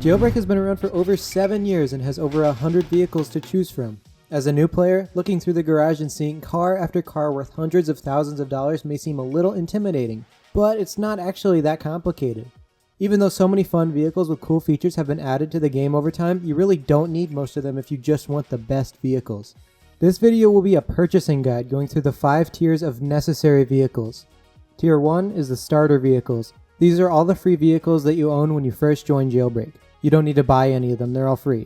Jailbreak has been around for over 7 years and has over 100 vehicles to choose from. As a new player, looking through the garage and seeing car after car worth hundreds of thousands of dollars may seem a little intimidating, but it's not actually that complicated. Even though so many fun vehicles with cool features have been added to the game over time, you really don't need most of them if you just want the best vehicles. This video will be a purchasing guide going through the 5 tiers of necessary vehicles. Tier 1 is the starter vehicles. These are all the free vehicles that you own when you first join Jailbreak. You don't need to buy any of them, they're all free.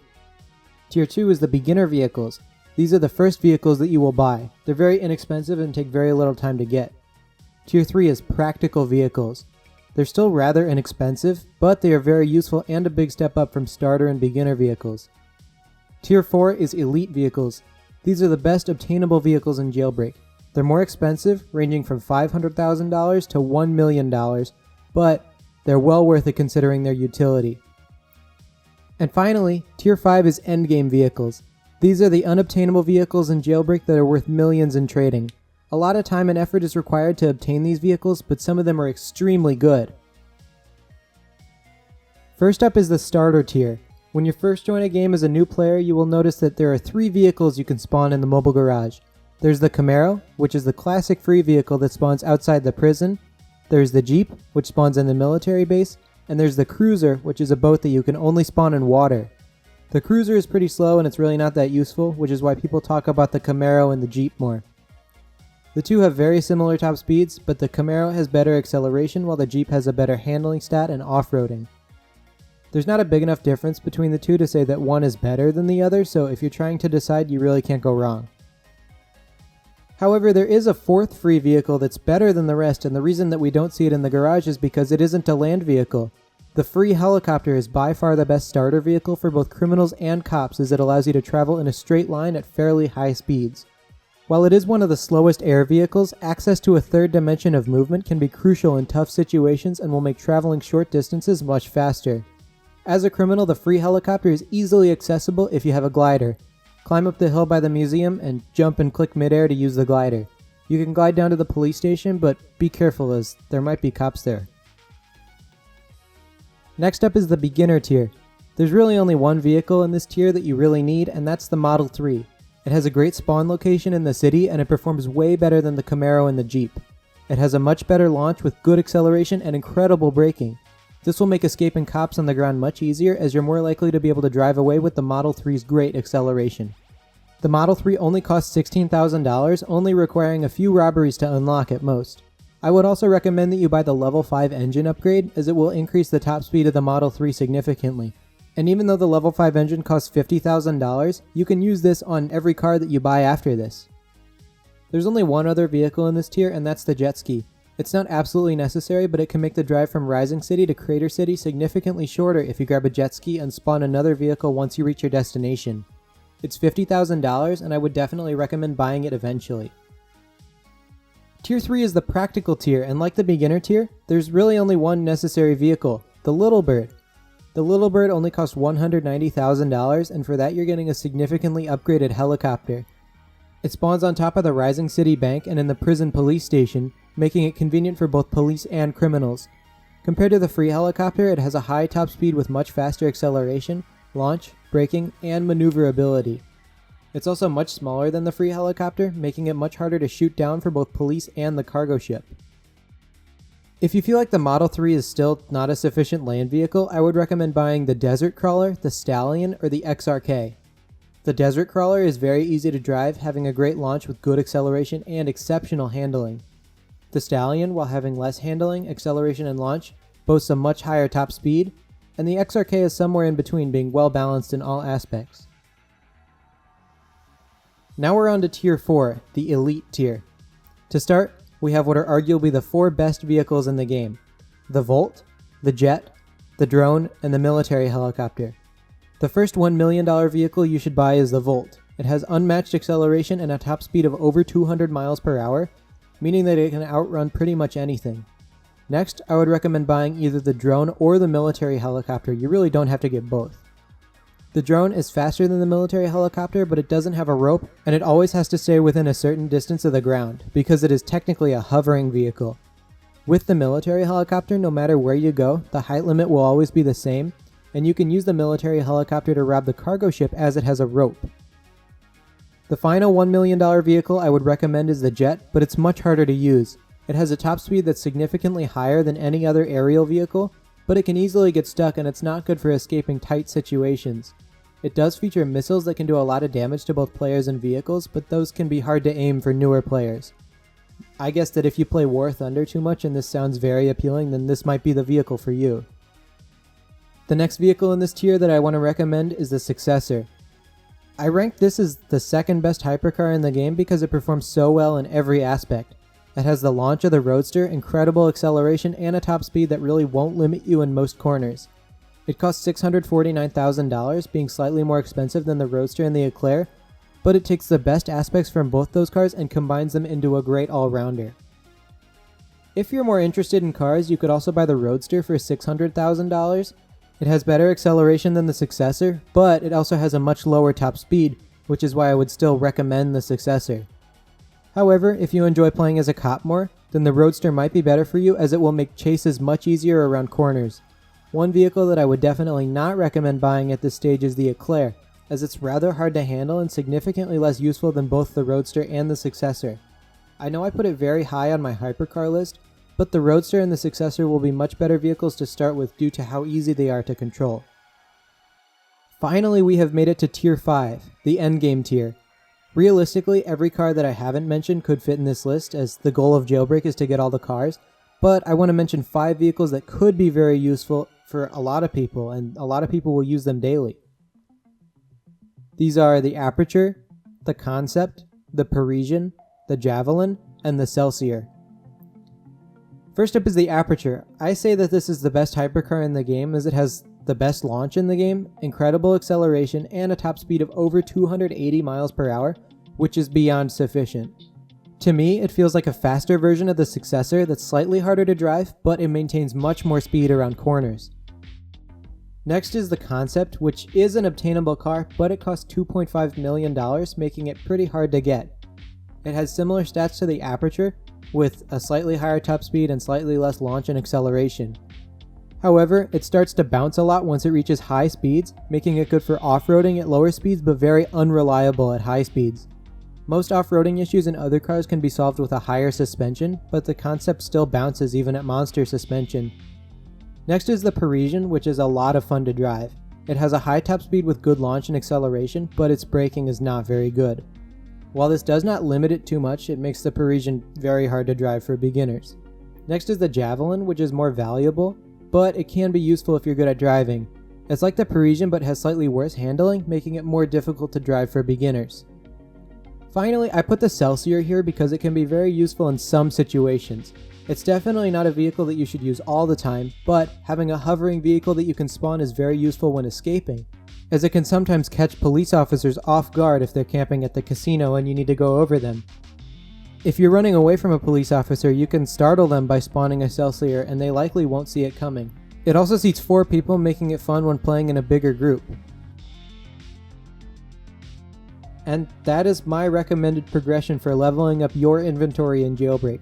Tier 2 is the beginner vehicles. These are the first vehicles that you will buy. They're very inexpensive and take very little time to get. Tier 3 is practical vehicles. They're still rather inexpensive, but they are very useful and a big step up from starter and beginner vehicles. Tier 4 is elite vehicles. These are the best obtainable vehicles in Jailbreak. They're more expensive, ranging from $500,000 to $1 million, but they're well worth it considering their utility. And finally, Tier 5 is endgame vehicles. These are the unobtainable vehicles in Jailbreak that are worth millions in trading. A lot of time and effort is required to obtain these vehicles, but some of them are extremely good. First up is the starter tier. When you first join a game as a new player, you will notice that there are 3 vehicles you can spawn in the mobile garage. There's the Camaro, which is the classic free vehicle that spawns outside the prison. There's the Jeep, which spawns in the military base. And there's the Cruiser, which is a boat that you can only spawn in water. The Cruiser is pretty slow and it's really not that useful, which is why people talk about the Camaro and the Jeep more. The two have very similar top speeds, but the Camaro has better acceleration while the Jeep has a better handling stat and off-roading. There's not a big enough difference between the two to say that one is better than the other, so if you're trying to decide, you really can't go wrong. However, there is a 4th free vehicle that's better than the rest, and the reason that we don't see it in the garage is because it isn't a land vehicle. The free helicopter is by far the best starter vehicle for both criminals and cops, as it allows you to travel in a straight line at fairly high speeds. While it is one of the slowest air vehicles, access to a 3rd dimension of movement can be crucial in tough situations and will make traveling short distances much faster. As a criminal, the free helicopter is easily accessible if you have a glider. Climb up the hill by the museum and jump and click midair to use the glider. You can glide down to the police station, but be careful as there might be cops there. Next up is the beginner tier. There's really only one vehicle in this tier that you really need, and that's the Model 3. It has a great spawn location in the city and it performs way better than the Camaro and the Jeep. It has a much better launch with good acceleration and incredible braking. This will make escaping cops on the ground much easier as you're more likely to be able to drive away with the Model 3's great acceleration. The Model 3 only costs $16,000, only requiring a few robberies to unlock at most. I would also recommend that you buy the level 5 engine upgrade, as it will increase the top speed of the Model 3 significantly. And even though the level 5 engine costs $50,000, you can use this on every car that you buy after this. There's only one other vehicle in this tier, and that's the jet ski. It's not absolutely necessary, but it can make the drive from Rising City to Crater City significantly shorter if you grab a jet ski and spawn another vehicle once you reach your destination. It's $50,000 and I would definitely recommend buying it eventually. Tier 3 is the practical tier, and like the beginner tier, there's really only one necessary vehicle, the Little Bird. The Little Bird only costs $190,000, and for that you're getting a significantly upgraded helicopter. It spawns on top of the Rising City Bank and in the prison police station, making it convenient for both police and criminals. Compared to the free helicopter, it has a high top speed with much faster acceleration, launch, braking, and maneuverability. It's also much smaller than the free helicopter, making it much harder to shoot down for both police and the cargo ship. If you feel like the Model 3 is still not a sufficient land vehicle, I would recommend buying the Desert Crawler, the Stallion, or the XRK. The Desert Crawler is very easy to drive, having a great launch with good acceleration and exceptional handling. The Stallion, while having less handling, acceleration, and launch, boasts a much higher top speed, and the XRK is somewhere in between, being well balanced in all aspects. Now we're on to Tier 4, the Elite tier. To start, we have what are arguably the 4 best vehicles in the game: the Volt, the Jet, the Drone, and the military helicopter. The first $1 million vehicle you should buy is the Volt. It has unmatched acceleration and a top speed of over 200 miles per hour, meaning that it can outrun pretty much anything. Next, I would recommend buying either the Drone or the military helicopter. You really don't have to get both. The Drone is faster than the military helicopter, but it doesn't have a rope, and it always has to stay within a certain distance of the ground, because it is technically a hovering vehicle. With the military helicopter, no matter where you go, the height limit will always be the same, and you can use the military helicopter to rob the cargo ship as it has a rope. The final $1 million vehicle I would recommend is the jet, but it's much harder to use. It has a top speed that's significantly higher than any other aerial vehicle, but it can easily get stuck and it's not good for escaping tight situations. It does feature missiles that can do a lot of damage to both players and vehicles, but those can be hard to aim for newer players. I guess that if you play War Thunder too much and this sounds very appealing, then this might be the vehicle for you. The next vehicle in this tier that I want to recommend is the Successor. I rank this as the second best hypercar in the game because it performs so well in every aspect. It has the launch of the Roadster, incredible acceleration, and a top speed that really won't limit you in most corners. It costs $649,000, being slightly more expensive than the Roadster and the Eclair, but it takes the best aspects from both those cars and combines them into a great all-rounder. If you're more interested in cars, you could also buy the Roadster for $600,000. It has better acceleration than the Successor, but it also has a much lower top speed, which is why I would still recommend the Successor. However, if you enjoy playing as a cop more, then the Roadster might be better for you as it will make chases much easier around corners. One vehicle that I would definitely not recommend buying at this stage is the Eclair, as it's rather hard to handle and significantly less useful than both the Roadster and the Successor. I know I put it very high on my hypercar list, but the Roadster and the Successor will be much better vehicles to start with due to how easy they are to control. Finally, we have made it to Tier 5, the Endgame tier. Realistically, every car that I haven't mentioned could fit in this list, as the goal of Jailbreak is to get all the cars, but I want to mention 5 vehicles that could be very useful for a lot of people, and a lot of people will use them daily. These are the Aperture, the Concept, the Parisian, the Javelin, and the Celsior. First up is the Aperture. I say that this is the best hypercar in the game as it has the best launch in the game, incredible acceleration, and a top speed of over 280 miles per hour, which is beyond sufficient. To me, it feels like a faster version of the Successor that's slightly harder to drive, but it maintains much more speed around corners. Next is the Concept, which is an obtainable car, but it costs $2.5 million, making it pretty hard to get. It has similar stats to the Aperture, with a slightly higher top speed and slightly less launch and acceleration. However, it starts to bounce a lot once it reaches high speeds, making it good for off-roading at lower speeds but very unreliable at high speeds. Most off-roading issues in other cars can be solved with a higher suspension, but the Concept still bounces even at monster suspension. Next is the Parisian, which is a lot of fun to drive. It has a high top speed with good launch and acceleration, but its braking is not very good. While this does not limit it too much, it makes the Parisian very hard to drive for beginners. Next is the Javelin, which is more valuable, but it can be useful if you're good at driving. It's like the Parisian but has slightly worse handling, making it more difficult to drive for beginners. Finally, I put the Celsior here because it can be very useful in some situations. It's definitely not a vehicle that you should use all the time, but having a hovering vehicle that you can spawn is very useful when escaping, as it can sometimes catch police officers off guard if they're camping at the casino and you need to go over them. If you're running away from a police officer, you can startle them by spawning a Celsior and they likely won't see it coming. It also seats 4 people, making it fun when playing in a bigger group. And that is my recommended progression for leveling up your inventory in Jailbreak.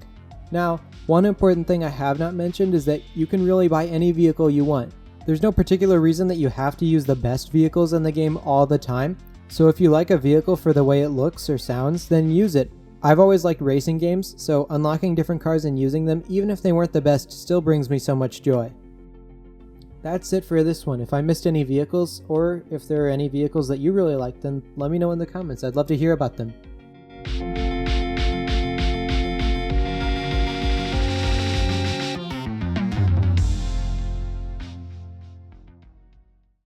Now, one important thing I have not mentioned is that you can really buy any vehicle you want. There's no particular reason that you have to use the best vehicles in the game all the time, so if you like a vehicle for the way it looks or sounds, then use it. I've always liked racing games, so unlocking different cars and using them, even if they weren't the best, still brings me so much joy. That's it for this one. If I missed any vehicles, or if there are any vehicles that you really like, then let me know in the comments. I'd love to hear about them.